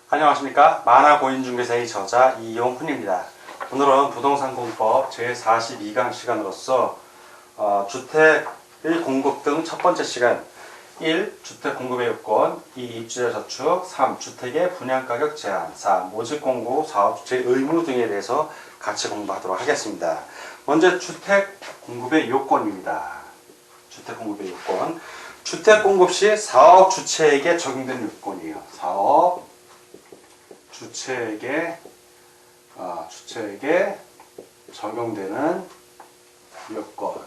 안녕하십니까. 만화고인중개사의 저자 이용훈입니다. 오늘은 부동산공법 제42강 시간으로서 주택의 공급 등 첫 번째 시간 1. 주택 공급의 요건 2. 입주자 저축 3. 주택의 분양가격 제한 4. 모집공고 사업주체 의무 등에 대해서 같이 공부하도록 하겠습니다. 먼저 주택 공급의 요건입니다. 주택 공급의 요건. 주택 공급 시 사업 주체에게 적용되는 요건이에요. 사업 주체에게 적용되는 요건.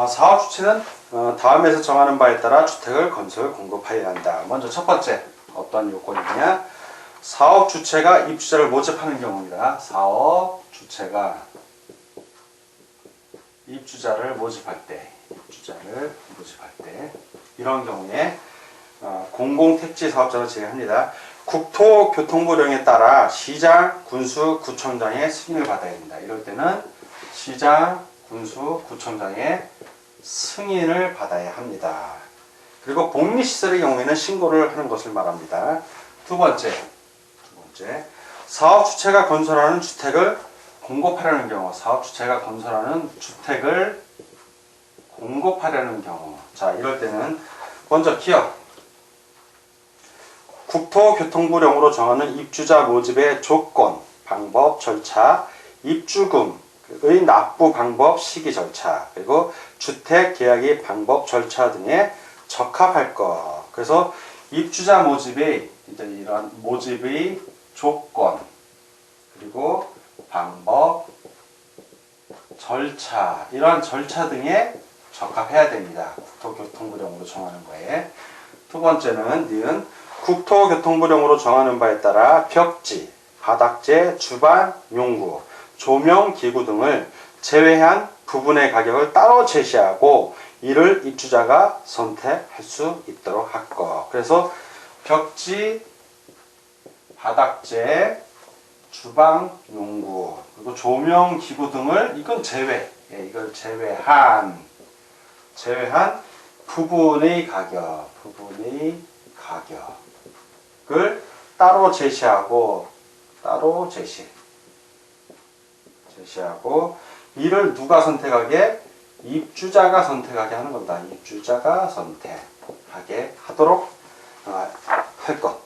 사업 주체는 다음에서 정하는 바에 따라 주택을 건설 공급하여야 한다. 먼저 첫 번째 어떤 요건이냐? 사업 주체가 입주자를 모집하는 경우입니다. 사업 주체가 입주자를 모집할 때, 이런 경우에 공공택지 사업자로 제외합니다. 국토교통부령에 따라 시장, 군수, 구청장의 승인을 받아야 됩니다. 이럴 때는 시장, 군수, 구청장의 승인을 받아야 합니다. 그리고 복리시설의 경우에는 신고를 하는 것을 말합니다. 두 번째, 사업주체가 건설하는 주택을 공급하려는 경우, 자, 이럴 때는 먼저 기업, 국토교통부령으로 정하는 입주자 모집의 조건, 방법, 절차, 입주금의 납부 방법, 시기 절차, 그리고 주택 계약의 방법, 절차 등에 적합할 것. 그래서 입주자 모집의 이런 모집의 조건, 그리고 방법, 절차, 이러한 절차 등에 적합해야 됩니다. 국토교통부령으로 정하는 거에. 두 번째는 니은 국토교통부령으로 정하는 바에 따라 벽지, 바닥재, 주반, 용구, 조명기구 등을 제외한 부분의 가격을 따로 제시하고 이를 입주자가 선택할 수 있도록 할 것. 그래서 벽지, 바닥재, 주방, 용구, 그리고 조명기구 등을 이건 이걸 제외한 부분의 가격을 따로 제시하고 이를 누가 선택하게? 입주자가 선택하게 하는 겁니다. 입주자가 선택하게 하도록 할 것.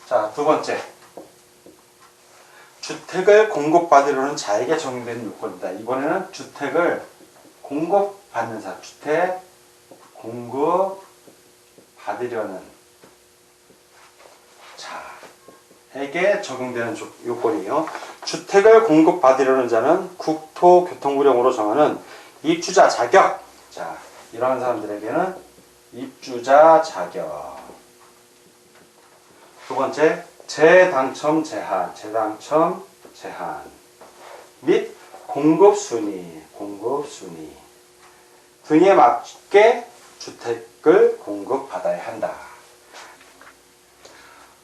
자, 두 번째. 주택을 공급받으려는 자에게 적용되는 요건입니다. 이번에는 주택을 공급받는 사람, 주택 공급받으려는 자에게 적용되는 요건이에요. 주택을 공급받으려는 자는 국토교통부령으로 정하는 입주자 자격. 자, 이러한 사람들에게는 입주자 자격. 두 번째, 재당첨 제한 및 공급순위 등에 맞게 주택을 공급받아야 한다.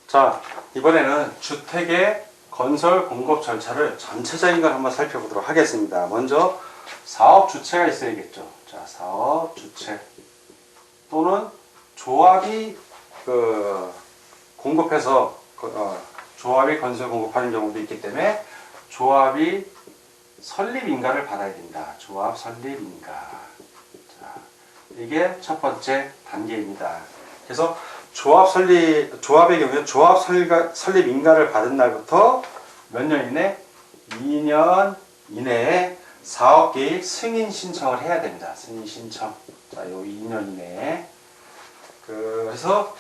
자, 이번에는 주택의 건설 공급 절차를 전체적인 걸 한번 살펴보도록 하겠습니다. 먼저 사업 주체가 있어야겠죠. 자, 사업 주체 또는 조합이 공급해서 조합이 건설 공급하는 경우도 있기 때문에 조합이 설립 인가를 받아야 된다. 조합 설립 인가. 자, 이게 첫 번째 단계입니다. 그래서 조합의 경우에 조합 설립 인가를 받은 날부터 몇 년 이내? 2년 이내에 사업계획 승인 신청을 해야 됩니다. 승인 신청. 자, 요 2년 이내에. 그래서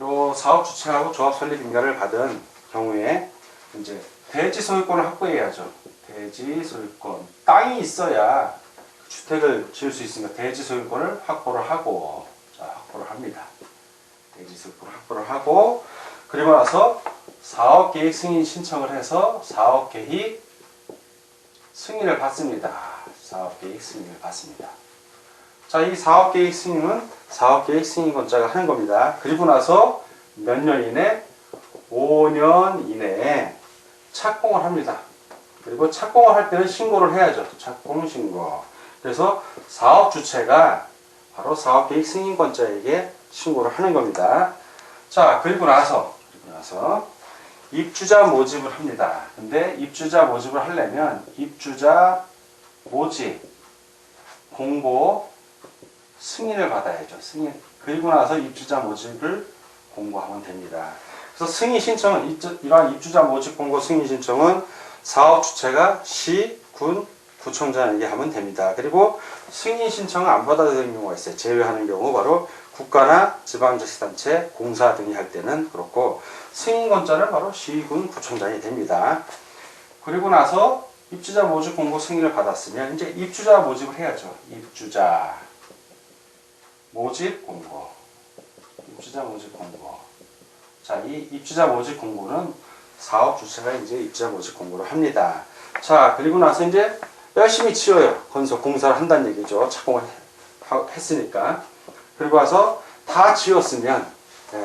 요 사업 주체하고 조합 설립 인가를 받은 경우에 이제 대지 소유권을 확보해야죠. 대지 소유권. 땅이 있어야 주택을 지을 수 있으니까 대지 소유권을 확보를 합니다. 대지 소유권을 확보를 하고, 그리고 나서 사업계획 승인 신청을 해서 사업계획 승인을 받습니다. 자, 이 사업계획 승인은 사업계획 승인권자가 하는 겁니다. 그리고 나서 몇 년 이내? 5년 이내에 착공을 합니다. 그리고 착공을 할 때는 신고를 해야죠. 착공 신고. 그래서 사업 주체가 바로 사업계획 승인권자에게 신고를 하는 겁니다. 자, 그리고 나서 입주자 모집을 합니다. 근데 입주자 모집을 하려면 입주자 모집 공고 승인을 받아야죠. 승인. 그리고 나서 입주자 모집을 공고하면 됩니다. 그래서 승인 신청은 이러한 입주자 모집 공고 승인 신청은 사업 주체가 시, 군, 구청장에게 하면 됩니다. 그리고 승인 신청을 안 받아들이는 경우가 있어요. 제외하는 경우 바로 국가나 지방자치단체, 공사 등이 할 때는 그렇고 승인권자는 바로 시, 군, 구청장이 됩니다. 그리고 나서 입주자 모집 공고 승인을 받았으면 이제 입주자 모집을 해야죠. 입주자 모집 공고. 입주자 모집 공고. 자, 이 입주자 모집 공고는 사업 주체가 이제 입주자 모집 공고를 합니다. 자, 그리고 나서 이제 열심히 지어요. 건설 공사를 한다는 얘기죠. 착공을 했으니까. 그리고 와서 다 지었으면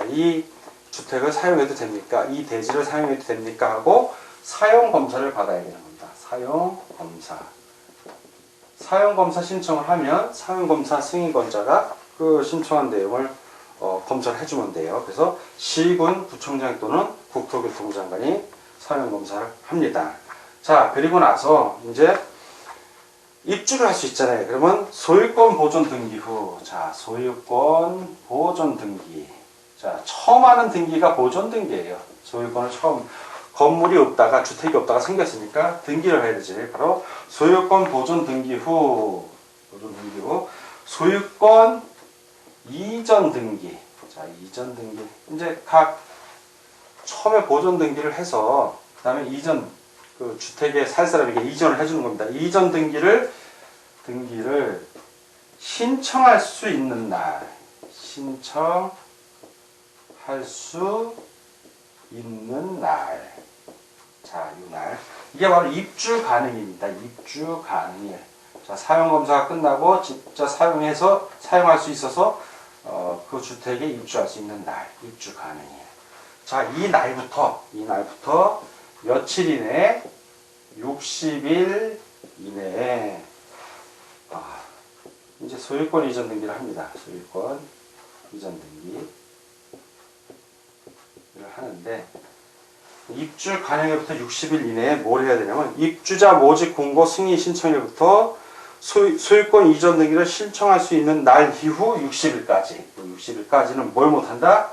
이 주택을 사용해도 됩니까? 이 대지를 사용해도 됩니까? 하고 사용 검사를 받아야 되는 겁니다. 사용 검사. 사용 검사 신청을 하면 사용 검사 승인권자가 그 신청한 내용을 검사를 해주면 돼요. 그래서 시군 구청장 또는 국토교통장관이 사용 검사를 합니다. 자, 그리고 나서 이제 입주를 할 수 있잖아요. 그러면 소유권 보존 등기 후, 자, 소유권 보존 등기. 자, 처음 하는 등기가 보존 등기예요. 소유권을 처음, 건물이 없다가, 주택이 없다가 생겼으니까 등기를 해야 되지. 바로 소유권 보존 등기 후, 소유권 이전 등기. 자, 이전 등기. 이제 각 처음에 보존 등기를 해서, 그 다음에 이전, 그 주택에 살 사람에게 이전을 해주는 겁니다. 이전 등기를 신청할 수 있는 날, 신청할 수 있는 날. 자, 이 날. 이게 바로 입주 가능입니다. 입주 가능일. 자, 사용 검사가 끝나고 진짜 사용할 수 있어서 그 주택에 입주할 수 있는 날, 입주 가능일. 자, 이 날부터 며칠 이내에 60일 이내에 이제 소유권 이전 등기를 합니다. 소유권 이전 등기를 하는데 입주 가능일부터 60일 이내에 뭘 해야 되냐면 입주자 모집 공고 승인 신청일부터 소유권 이전 등기를 신청할 수 있는 날 이후 60일까지. 60일까지는 뭘 못한다?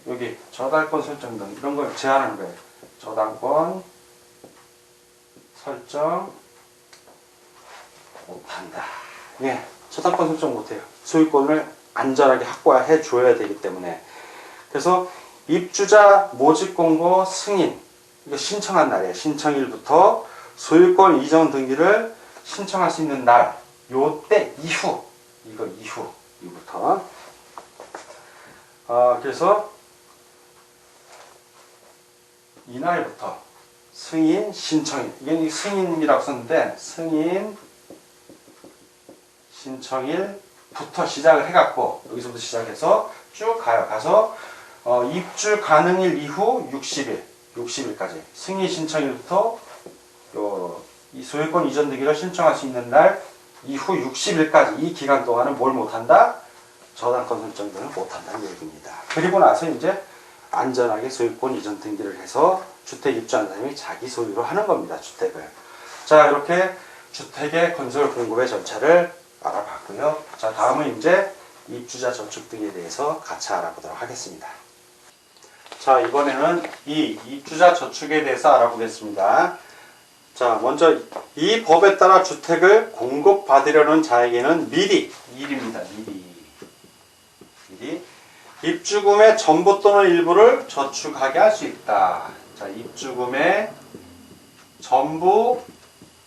여기 저당권 설정 등 이런 걸 제한하는 거예요. 저당권 설정 못한다. 예, 저당권 설정 못해요. 소유권을 안전하게 확보해 줘야 되기 때문에. 그래서 입주자 모집 공고 승인 이거 신청한 날이에요. 신청일부터 소유권 이전 등기를 신청할 수 있는 날, 요때 이후, 이후부터. 그래서 이날부터 승인 신청일, 이게 승인이라고 썼는데 승인 신청일부터 시작을 해갖고 여기서부터 시작해서 쭉 가요. 가서 입주 가능일 이후 60일까지 승인 신청일부터 이 소유권 이전 등기를 신청할 수 있는 날 이후 60일까지 이 기간 동안은 뭘 못한다? 저당권 설정 등을 못한다는 얘기입니다. 그리고 나서 이제 안전하게 소유권 이전 등기를 해서 주택 입주한 사람이 자기 소유로 하는 겁니다. 주택을. 자, 이렇게 주택의 건설 공급의 절차를 알아봤고요. 자, 다음은 이제 입주자 저축 등에 대해서 같이 알아보도록 하겠습니다. 자, 이번에는 이 입주자 저축에 대해서 알아보겠습니다. 자, 먼저 이 법에 따라 주택을 공급받으려는 자에게는 미리 입주금의 전부 또는 일부를 저축하게 할 수 있다. 자, 입주금의 전부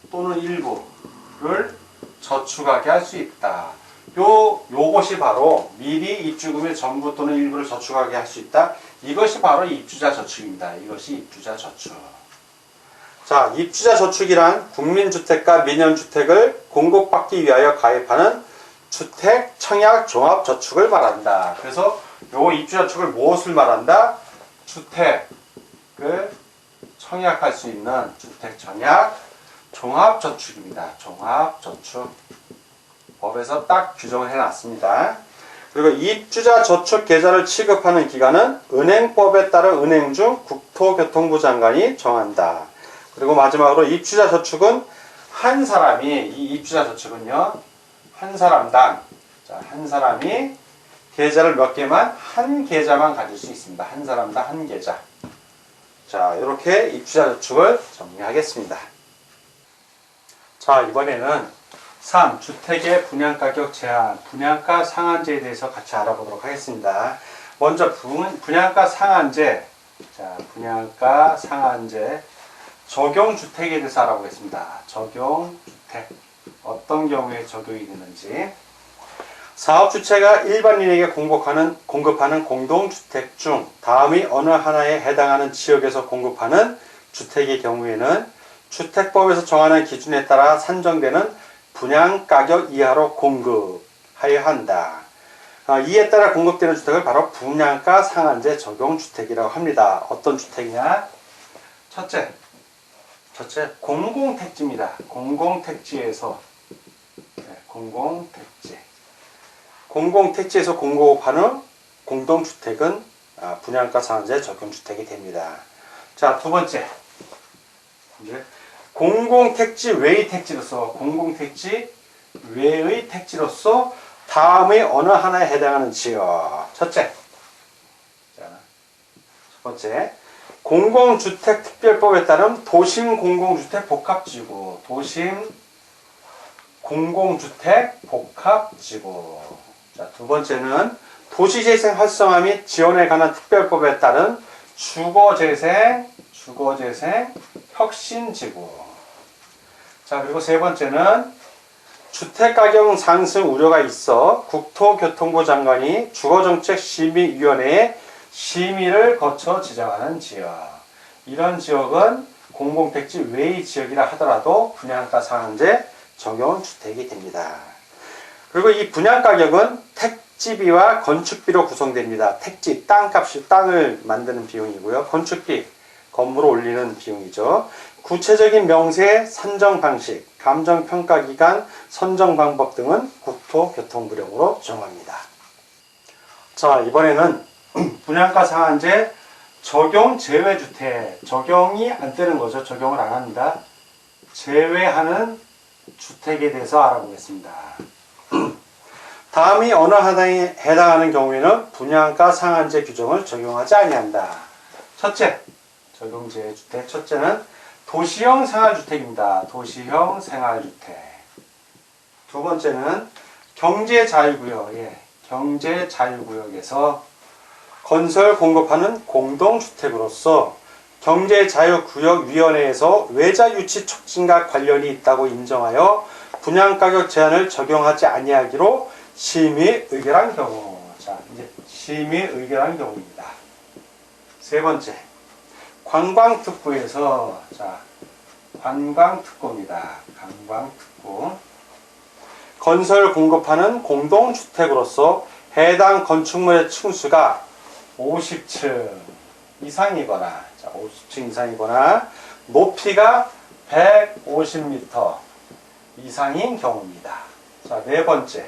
또는 일부를 저축하게 할 수 있다. 요것이 바로 미리 입주금의 전부 또는 일부를 저축하게 할 수 있다. 이것이 바로 입주자 저축입니다. 이것이 입주자 저축. 자, 입주자 저축이란 국민주택과 민영주택을 공급받기 위하여 가입하는 주택 청약 종합 저축을 말한다. 그래서 요 입주자 저축을 무엇을 말한다? 주택을 청약할 수 있는 주택 청약 종합 저축입니다. 종합 저축. 법에서 딱 규정을 해놨습니다. 그리고 입주자 저축 계좌를 취급하는 기관은 은행법에 따른 은행중 국토교통부 장관이 정한다. 그리고 마지막으로 입주자 저축은 한 사람이, 이 입주자 저축은요, 한 사람당, 자, 한 사람이 계좌를 몇 개만, 한 계좌만 가질 수 있습니다. 한 사람당 한 계좌. 자, 이렇게 입주자 저축을 정리하겠습니다. 자, 이번에는 3. 주택의 분양가격 제한, 분양가 상한제에 대해서 같이 알아보도록 하겠습니다. 먼저 분양가 상한제, 자, 분양가 상한제, 적용주택에 대해서 알아보겠습니다. 적용주택, 어떤 경우에 적용이 되는지. 사업주체가 일반인에게 공급하는 공동주택 중 다음의 어느 하나에 해당하는 지역에서 공급하는 주택의 경우에는 주택법에서 정하는 기준에 따라 산정되는 분양가격 이하로 공급하여야 한다. 이에 따라 공급되는 주택을 바로 분양가 상한제 적용주택이라고 합니다. 어떤 주택이냐? 첫째, 공공택지입니다. 공공택지에서 공공택지에서 공급하는 공동주택은 분양가 상한제 적용주택이 됩니다. 자, 두 번째, 이제 공공택지 외의 택지로서 다음의 어느 하나에 해당하는 지역. 첫째, 첫 번째, 공공주택 특별법에 따른 도심 공공주택 복합지구. 도심 공공주택 복합지구. 자, 두 번째는 도시재생 활성화 및 지원에 관한 특별법에 따른 주거재생 혁신지구. 자, 그리고 세 번째는 주택가격 상승 우려가 있어 국토교통부 장관이 주거정책심의위원회에 심의를 거쳐 지정하는 지역. 이런 지역은 공공택지 외의 지역이라 하더라도 분양가 상한제 적용 주택이 됩니다. 그리고 이 분양가격은 택지비와 건축비로 구성됩니다. 택지, 땅을 만드는 비용이고요. 건축비, 건물을 올리는 비용이죠. 구체적인 명세, 산정 방식, 감정평가기간, 선정 방법 등은 국토교통부령으로 정합니다. 자, 이번에는 분양가 상한제 적용 제외주택, 적용이 안 되는 거죠. 적용을 안 합니다. 제외하는 주택에 대해서 알아보겠습니다. 다음이 어느 하나에 해당하는 경우에는 분양가 상한제 규정을 적용하지 아니한다. 첫째, 적용 제외주택. 첫째는 도시형 생활주택입니다. 도시형 생활주택. 두 번째는 경제자유구역. 경제자유구역에서 건설 공급하는 공동주택으로서 경제자유구역위원회에서 외자유치 촉진과 관련이 있다고 인정하여 분양가격 제한을 적용하지 아니하기로 심의 의결한 경우. 자, 이제 심의 의결한 경우입니다. 세 번째, 관광특구에서, 자, 관광특구입니다. 관광특구. 건설 공급하는 공동주택으로서 해당 건축물의 층수가 50층 이상이거나, 자, 50층 이상이거나, 높이가 150m 이상인 경우입니다. 자, 네 번째,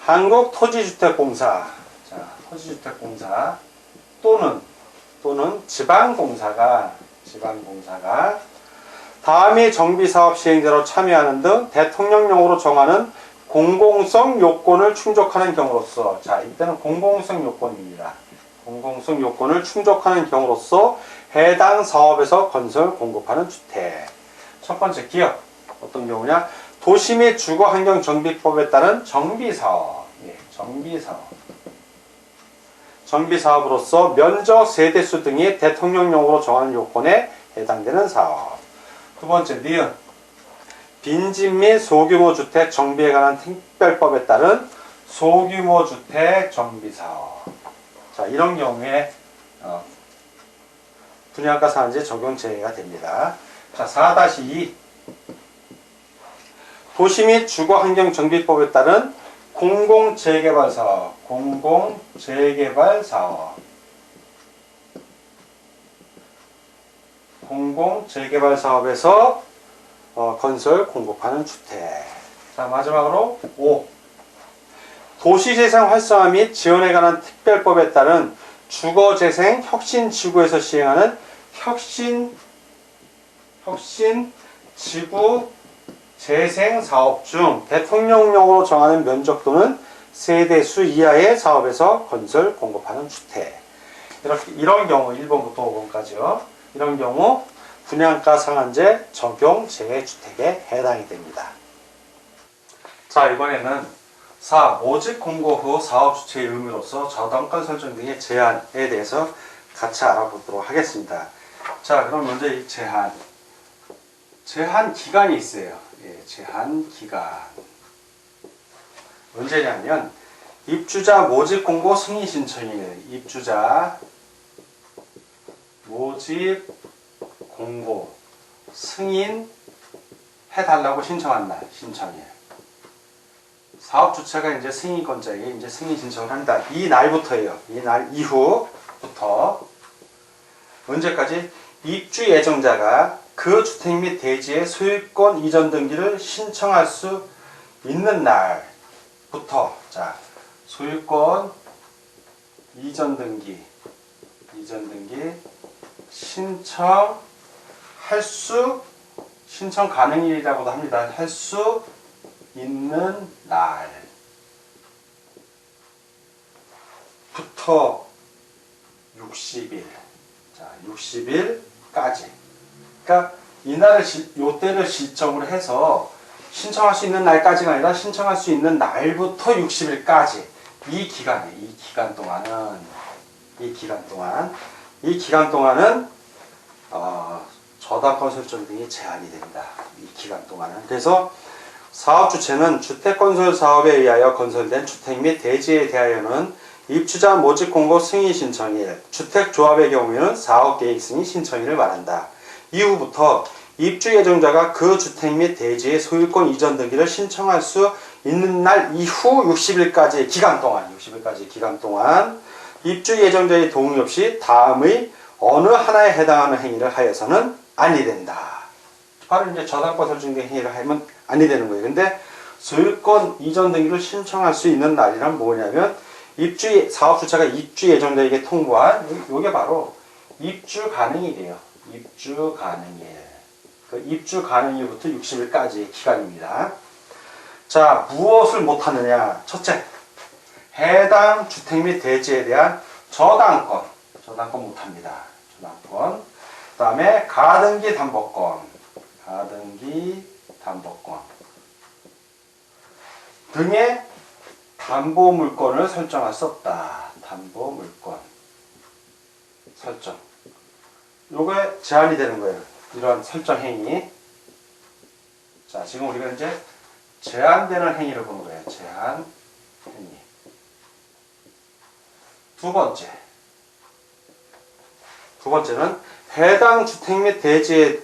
한국토지주택공사, 자, 토지주택공사 또는 지방공사가 다음의 정비사업 시행자로 참여하는 등 대통령령으로 정하는 공공성 요건을 충족하는 경우로서, 자, 이때는 공공성 요건입니다. 공공성 요건을 충족하는 경우로서 해당 사업에서 건설 공급하는 주택. 첫 번째, 기업. 어떤 경우냐? 도시 및 주거환경정비법에 따른 정비사업. 정비사업으로서 면적, 세대수 등이 대통령령으로 정하는 요건에 해당되는 사업. 두 번째, 니은. 빈집 및 소규모 주택 정비에 관한 특별법에 따른 소규모 주택 정비사업. 자, 이런 경우에 분양가 상한제 적용 제외가 됩니다. 자, 4-2. 도시 및 주거환경정비법에 따른 공공재개발사업. 공공재개발사업에서 건설 공급하는 주택. 자, 마지막으로 5. 도시재생 활성화 및 지원에 관한 특별법에 따른 주거재생 혁신지구에서 시행하는 혁신지구 재생사업 중 대통령령으로 정하는 면적 또는 세대수 이하의 사업에서 건설 공급하는 주택. 이런 경우 1번부터 5번까지요. 이런 경우 분양가 상한제 적용 재주택에 해당이 됩니다. 자, 이번에는 4. 모집 공고 후 사업 주체의 의무로서 저당권 설정 등의 제한에 대해서 같이 알아보도록 하겠습니다. 자, 그럼 먼저 이 제한 기간이 있어요. 예, 제한 기간. 언제냐면 입주자 모집 공고 승인 신청일. 입주자 모집 공고 승인 해달라고 신청한 날, 신청일. 사업 주체가 이제 승인권자에게 이제 승인 신청을 한다. 이 날부터예요. 이 날 이후부터 언제까지? 입주 예정자가 그 주택 및 대지의 소유권 이전 등기를 신청할 수 있는 날부터, 자, 소유권 이전 등기 신청 가능일이라고도 합니다. 할 수 있는 날부터 60일. 자, 60일까지. 그러니까 요때를 시점으로 해서 신청할 수 있는 날까지가 아니라 신청할 수 있는 날부터 60일까지. 이 기간 동안은 저당권 설정 등이 제한이 됩니다. 이 기간 동안은. 그래서 사업 주체는 주택건설 사업에 의하여 건설된 주택 및 대지에 대하여는 입주자 모집 공고 승인 신청일, 주택조합의 경우에는 사업계획 승인 신청일을 말한다. 이후부터 입주 예정자가 그 주택 및 대지의 소유권 이전 등기를 신청할 수 있는 날 이후 60일까지의 기간 동안 입주 예정자의 동의 없이 다음의 어느 하나에 해당하는 행위를 하여서는 아니 된다. 바로 이제 저당권 설정된 행위를 하면 아니 되는 거예요. 근데 소유권 이전 등기를 신청할 수 있는 날이란 뭐냐면 사업 주체가 입주 예정자에게 통보한 요게 바로 입주 가능일이에요. 입주 가능일. 그 입주 가능일부터 60일까지의 기간입니다. 자, 무엇을 못하느냐? 첫째, 해당 주택 및 대지에 대한 저당권 못합니다. 저당권. 그 다음에 가등기 담보권 등의 담보물권을 설정할 수 없다. 담보물권 설정. 요게 제한이 되는 거예요. 이런 설정 행위. 자, 지금 우리가 이제 제한되는 행위를 보는 거예요. 제한 행위. 두 번째는 해당 주택 및 대지의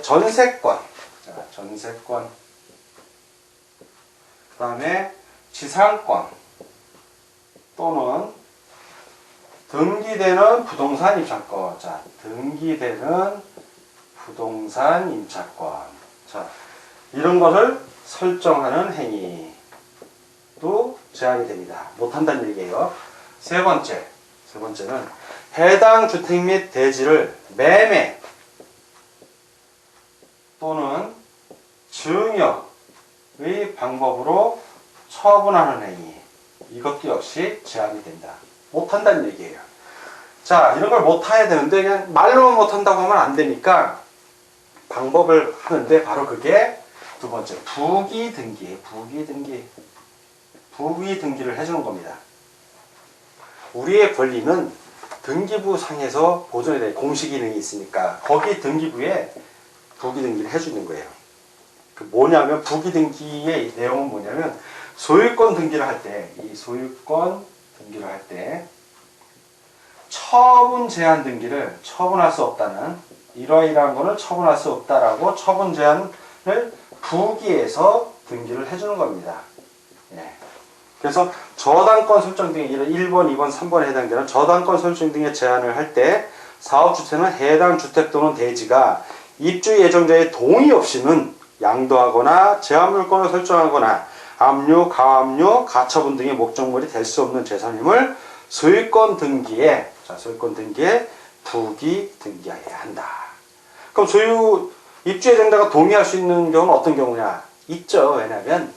전세권. 자, 전세권. 그 다음에 지상권 또는 등기되는 부동산 임차권. 자, 등기되는 부동산 임차권. 자, 이런 것을 설정하는 행위도 제한이 됩니다. 못한다는 얘기예요. 세 번째는 해당 주택 및 대지를 매매 또는 증여의 방법으로 처분하는 행위. 이것도 역시 제한이 된다. 못한다는 얘기예요. 자, 이런 걸 못해야 되는데 그냥 말로만 못한다고 하면 안 되니까 방법을 하는데 바로 그게 두 번째, 부기 등기를 해주는 겁니다. 우리의 권리는 등기부 상에서 보존에 대해 공시 기능이 있으니까 거기 등기부에 부기 등기를 해주는 거예요. 그 뭐냐면 부기 등기의 내용은 뭐냐면 소유권 등기를 할 때, 처분 제한 등기를 처분할 수 없다는, 이러이러한 거는 처분할 수 없다라고 처분 제한을 부기에서 등기를 해주는 겁니다. 예. 그래서 저당권 설정 등의 1번, 2번, 3번에 해당되는 저당권 설정 등의 제한을 할 때 사업주체는 해당 주택 또는 대지가 입주 예정자의 동의 없이는 양도하거나 제한물권을 설정하거나 압류, 가압류, 가처분 등의 목적물이 될 수 없는 재산임을 소유권 등기에 부기 등기하여야 한다. 그럼 입주 예정자가 동의할 수 있는 경우는 어떤 경우냐? 있죠. 왜냐하면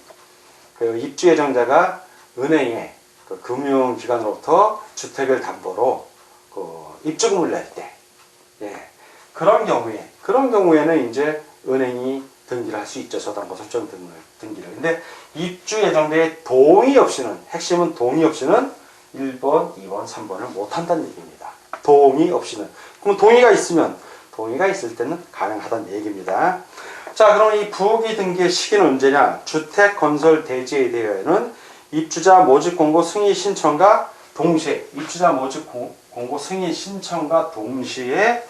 그 입주 예정자가 은행에 그 금융기관으로부터 주택을 담보로 그 입주금을 낼 때, 예, 그런 경우에는 이제 은행이 등기를 할 수 있죠. 저당권 설정 등기를. 근데 입주 예정자의 동의 없이는, 핵심은 동의 없이는 1번, 2번, 3번을 못 한다는 얘기입니다. 동의 없이는. 그럼 동의가 있을 때는 가능하다는 얘기입니다. 자, 그럼 이 부기 등기의 시기는 언제냐? 주택 건설 대지에 대하여는 입주자 모집 공고 승인 신청과 동시에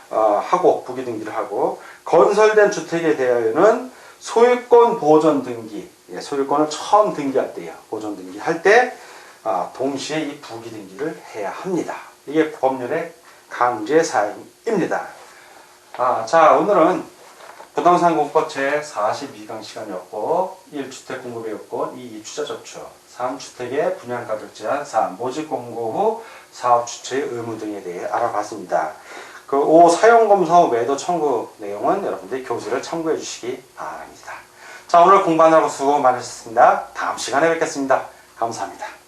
하고 부기 등기를 하고, 건설된 주택에 대하여는 소유권 보존 등기, 소유권을 처음 등기할 때요. 보존 등기할 때 동시에 이 부기 등기를 해야 합니다. 이게 법률의 강제 사항입니다. 자, 오늘은 부동산 공법 제42강 시간이었고, 1주택 공급요건, 2 입주자 접촉, 3주택의 분양가격 제한, 4 모집 공고 후 사업 주체의 의무 등에 대해 알아봤습니다. 그 5 사용검사 후 매도 청구 내용은 여러분들이 교재를 참고해 주시기 바랍니다. 자, 오늘 공부하느라고 수고 많으셨습니다. 다음 시간에 뵙겠습니다. 감사합니다.